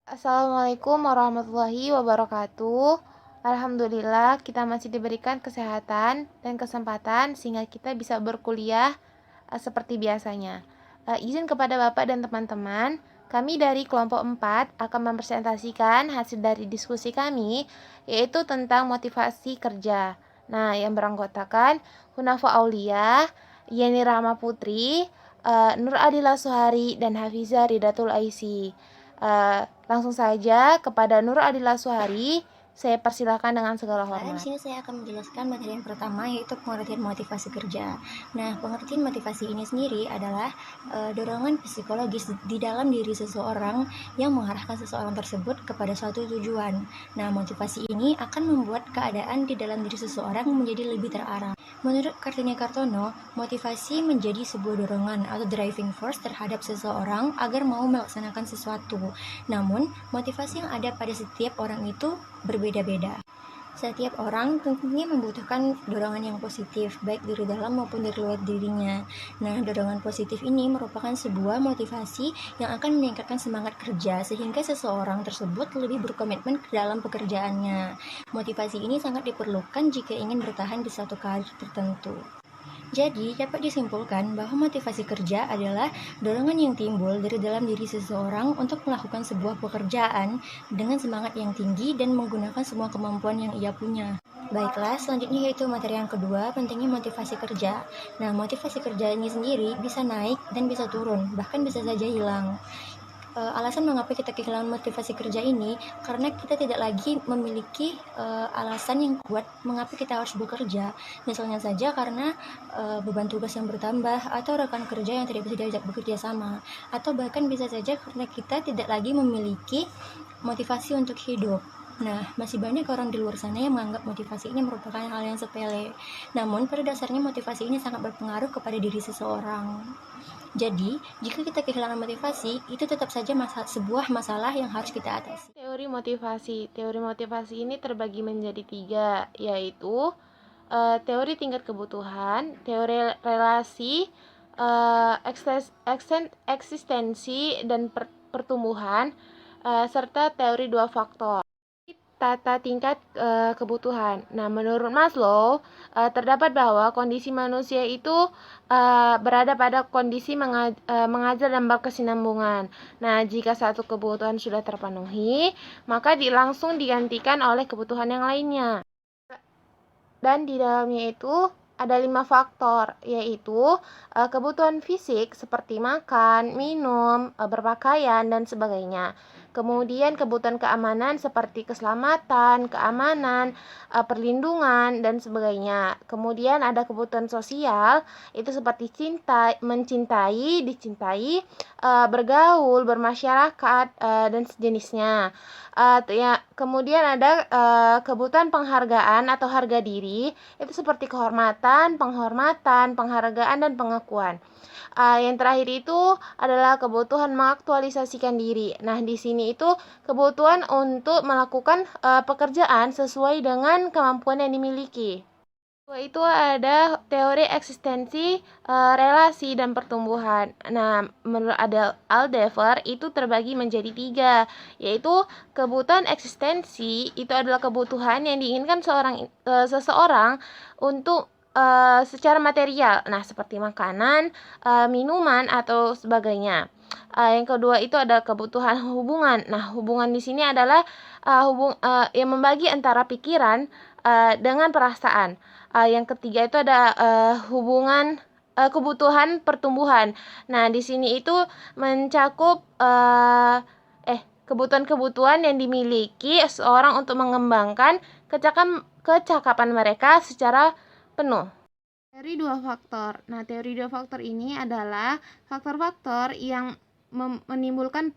Assalamualaikum warahmatullahi wabarakatuh. Alhamdulillah kita masih diberikan kesehatan dan kesempatan sehingga kita bisa berkuliah seperti biasanya. Izin kepada Bapak dan teman-teman, kami dari kelompok 4 akan mempresentasikan hasil dari diskusi kami, yaitu tentang motivasi kerja. Nah, yang beranggotakan Hunafa Aulia, Yeni Rahma Putri, Nur Adila Suhari, dan Hafiza Ridatul Aisi. Langsung saja kepada Nur Adila Suhari, saya persilakan dengan segala Di hormat. sini saya akan menjelaskan materi yang pertama, yaitu pengertian motivasi kerja. Nah, pengertian motivasi ini sendiri adalah dorongan psikologis di dalam diri seseorang yang mengarahkan seseorang tersebut kepada suatu tujuan. Nah, motivasi ini akan membuat keadaan di dalam diri seseorang menjadi lebih terarah. Menurut Kartini Kartono, motivasi menjadi sebuah dorongan atau driving force terhadap seseorang agar mau melaksanakan sesuatu. Namun, motivasi yang ada pada setiap orang itu berbeda-beda. Setiap orang tentunya membutuhkan dorongan yang positif, baik dari dalam maupun dari luar dirinya. Nah, dorongan positif ini merupakan sebuah motivasi yang akan meningkatkan semangat kerja, sehingga seseorang tersebut lebih berkomitmen ke dalam pekerjaannya. Motivasi ini sangat diperlukan jika ingin bertahan di suatu karir tertentu. Jadi, dapat disimpulkan bahwa motivasi kerja adalah dorongan yang timbul dari dalam diri seseorang untuk melakukan sebuah pekerjaan dengan semangat yang tinggi dan menggunakan semua kemampuan yang ia punya. Baiklah, selanjutnya yaitu materi yang kedua, pentingnya motivasi kerja. Nah, motivasi kerja ini sendiri bisa naik dan bisa turun, bahkan bisa saja hilang. Alasan mengapa kita kehilangan motivasi kerja ini karena kita tidak lagi memiliki alasan yang kuat mengapa kita harus bekerja. Misalnya saja karena beban tugas yang bertambah, atau rekan kerja yang tidak bisa diajak bekerja sama, atau bahkan bisa saja karena kita tidak lagi memiliki motivasi untuk hidup. Nah, masih banyak orang di luar sana yang menganggap motivasi ini merupakan hal yang sepele. Namun, pada dasarnya motivasi ini sangat berpengaruh kepada diri seseorang. Jadi, jika kita kehilangan motivasi, itu tetap saja sebuah masalah yang harus kita atasi. Teori motivasi. Teori motivasi ini terbagi menjadi 3, yaitu teori tingkat kebutuhan, teori relasi, eksistensi dan pertumbuhan, serta teori 2 faktor. Tata tingkat kebutuhan. Nah, menurut Maslow, terdapat bahwa kondisi manusia itu berada pada kondisi mengajar dan berkesinambungan. Nah, jika satu kebutuhan sudah terpenuhi, maka langsung digantikan oleh kebutuhan yang lainnya. Dan di dalamnya itu ada 5 faktor, yaitu kebutuhan fisik seperti makan, minum, berpakaian, dan sebagainya. Kemudian kebutuhan keamanan seperti keselamatan, keamanan, perlindungan, dan sebagainya. Kemudian ada kebutuhan sosial, itu seperti cinta, mencintai, dicintai, bergaul, bermasyarakat, dan sejenisnya. Kemudian ada kebutuhan penghargaan atau harga diri, itu seperti kehormatan, penghormatan, penghargaan, dan pengakuan. Yang terakhir itu adalah kebutuhan mengaktualisasikan diri. Nah, di sini itu kebutuhan untuk melakukan pekerjaan sesuai dengan kemampuan yang dimiliki. Itu ada teori eksistensi, relasi, dan pertumbuhan. Nah, menurut Aldever itu terbagi menjadi 3, yaitu kebutuhan eksistensi itu adalah kebutuhan yang diinginkan seseorang untuk secara material. Nah, seperti makanan, minuman, atau sebagainya. Yang kedua itu ada kebutuhan hubungan. Nah, hubungan di sini adalah yang membagi antara pikiran dengan perasaan. Yang ketiga itu ada hubungan kebutuhan pertumbuhan. Nah, di sini itu mencakup kebutuhan-kebutuhan yang dimiliki seorang untuk mengembangkan kecakapan mereka secara penuh. Teori 2 faktor. Nah, teori 2 faktor ini adalah faktor-faktor yang menimbulkan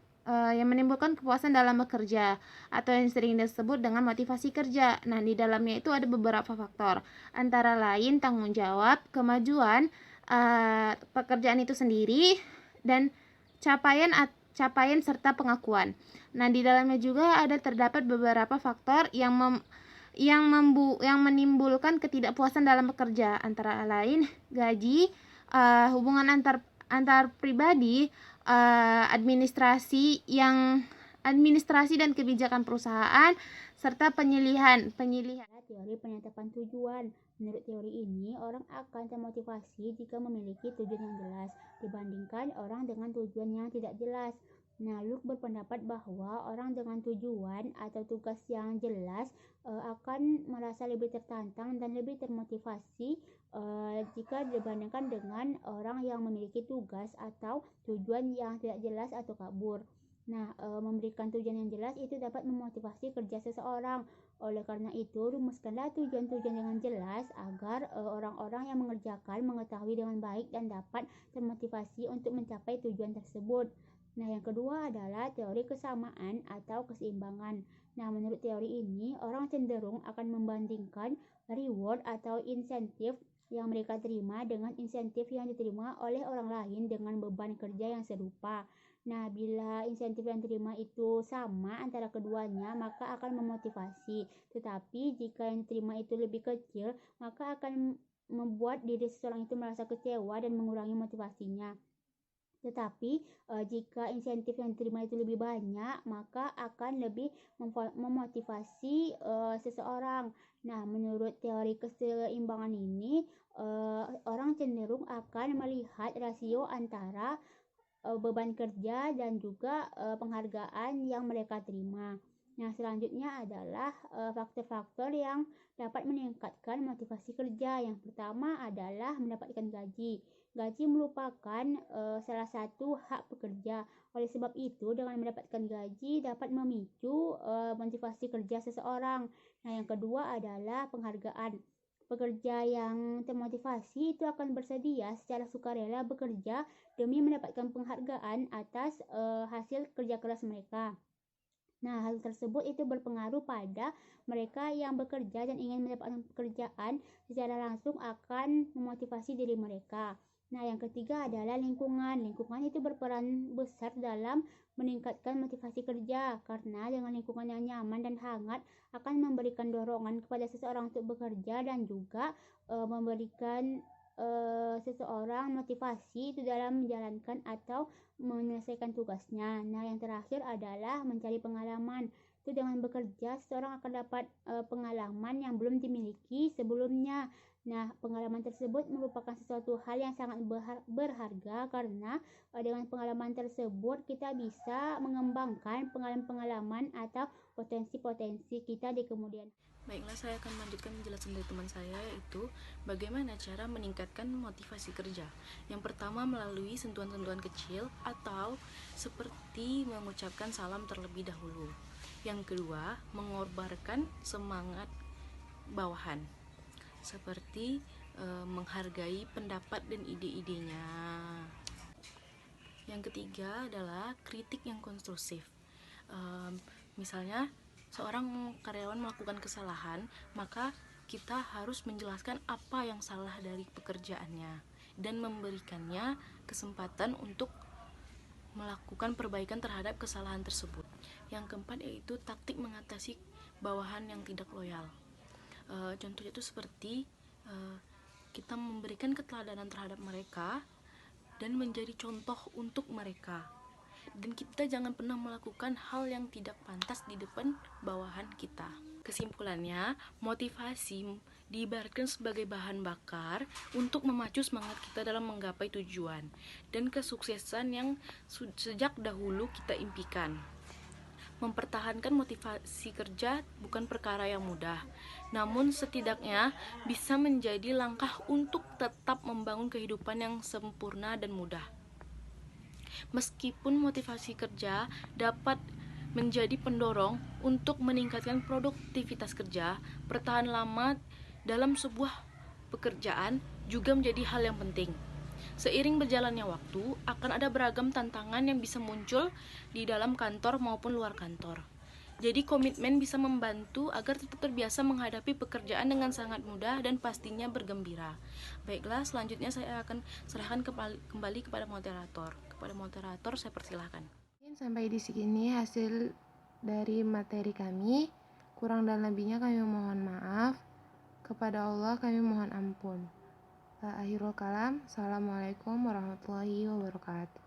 kepuasan dalam bekerja, atau yang sering disebut dengan motivasi kerja. Nah, di dalamnya itu ada beberapa faktor, antara lain tanggung jawab, kemajuan pekerjaan itu sendiri, dan capaian serta pengakuan. Nah, di dalamnya juga terdapat beberapa faktor yang menimbulkan ketidakpuasan dalam bekerja, antara lain gaji, hubungan antar pribadi, administrasi yang administrasi dan kebijakan perusahaan, serta penyilihan. Teori penetapan tujuan. Menurut teori ini, orang akan termotivasi jika memiliki tujuan yang jelas dibandingkan orang dengan tujuan yang tidak jelas. Nah, Luke berpendapat bahwa orang dengan tujuan atau tugas yang jelas akan merasa lebih tertantang dan lebih termotivasi jika dibandingkan dengan orang yang memiliki tugas atau tujuan yang tidak jelas atau kabur. Nah, memberikan tujuan yang jelas itu dapat memotivasi kerja seseorang. Oleh karena itu, rumuskanlah tujuan-tujuan dengan jelas agar orang-orang yang mengerjakan mengetahui dengan baik dan dapat termotivasi untuk mencapai tujuan tersebut. Nah, yang kedua adalah teori kesamaan atau keseimbangan. Nah, menurut teori ini, orang cenderung akan membandingkan reward atau insentif yang mereka terima dengan insentif yang diterima oleh orang lain dengan beban kerja yang serupa. Nah, bila insentif yang diterima itu sama antara keduanya, maka akan memotivasi. Tetapi jika yang diterima itu lebih kecil, maka akan membuat diri seseorang itu merasa kecewa dan mengurangi motivasinya. Tetapi jika insentif yang diterima itu lebih banyak, maka akan lebih memotivasi seseorang. Nah, menurut teori keseimbangan ini, orang cenderung akan melihat rasio antara beban kerja dan juga penghargaan yang mereka terima. Nah, selanjutnya adalah faktor-faktor yang dapat meningkatkan motivasi kerja. Yang pertama adalah mendapatkan gaji. Gaji merupakan salah satu hak pekerja. Oleh sebab itu, dengan mendapatkan gaji dapat memicu motivasi kerja seseorang. Nah, yang kedua adalah penghargaan. Pekerja yang termotivasi itu akan bersedia secara sukarela bekerja demi mendapatkan penghargaan atas hasil kerja keras mereka. Nah, hal tersebut itu berpengaruh pada mereka yang bekerja dan ingin mendapatkan pekerjaan secara langsung akan memotivasi diri mereka. Nah, yang ketiga adalah lingkungan. Lingkungan itu berperan besar dalam meningkatkan motivasi kerja karena dengan lingkungan yang nyaman dan hangat akan memberikan dorongan kepada seseorang untuk bekerja dan juga memberikan seseorang motivasi itu dalam menjalankan atau menyelesaikan tugasnya. Nah, yang terakhir adalah mencari pengalaman. Itu dengan bekerja, seseorang akan dapat pengalaman yang belum dimiliki sebelumnya. Nah, pengalaman tersebut merupakan sesuatu hal yang sangat berharga karena dengan pengalaman tersebut kita bisa mengembangkan pengalaman-pengalaman atau potensi-potensi kita di kemudian. Baiklah, saya akan melanjutkan penjelasan dari teman saya, yaitu bagaimana cara meningkatkan motivasi kerja. Yang pertama, melalui sentuhan-sentuhan kecil atau seperti mengucapkan salam terlebih dahulu. Yang kedua, mengorbankan semangat bawahan, seperti menghargai pendapat dan ide-idenya. Yang ketiga adalah kritik yang konstruktif. Misalnya seorang karyawan melakukan kesalahan, maka kita harus menjelaskan apa yang salah dari pekerjaannya dan memberikannya kesempatan untuk melakukan perbaikan terhadap kesalahan tersebut. Yang keempat yaitu taktik mengatasi bawahan yang tidak loyal. Contohnya itu seperti kita memberikan keteladanan terhadap mereka dan menjadi contoh untuk mereka. Dan kita jangan pernah melakukan hal yang tidak pantas di depan bawahan kita. Kesimpulannya, motivasi diibaratkan sebagai bahan bakar untuk memacu semangat kita dalam menggapai tujuan dan kesuksesan yang sejak dahulu kita impikan. Mempertahankan motivasi kerja bukan perkara yang mudah, namun setidaknya bisa menjadi langkah untuk tetap membangun kehidupan yang sempurna dan mudah. Meskipun motivasi kerja dapat menjadi pendorong untuk meningkatkan produktivitas kerja, bertahan lama dalam sebuah pekerjaan juga menjadi hal yang penting. Seiring berjalannya waktu, akan ada beragam tantangan yang bisa muncul di dalam kantor maupun luar kantor. Jadi komitmen bisa membantu agar tetap terbiasa menghadapi pekerjaan dengan sangat mudah dan pastinya bergembira. Baiklah, selanjutnya saya akan serahkan kembali kepada moderator. Kepada moderator saya persilahkan. Sampai di sini hasil dari materi kami. Kurang dan lebihnya kami mohon maaf. Kepada Allah kami mohon ampun. Akhirul kalam. Assalamualaikum warahmatullahi wabarakatuh.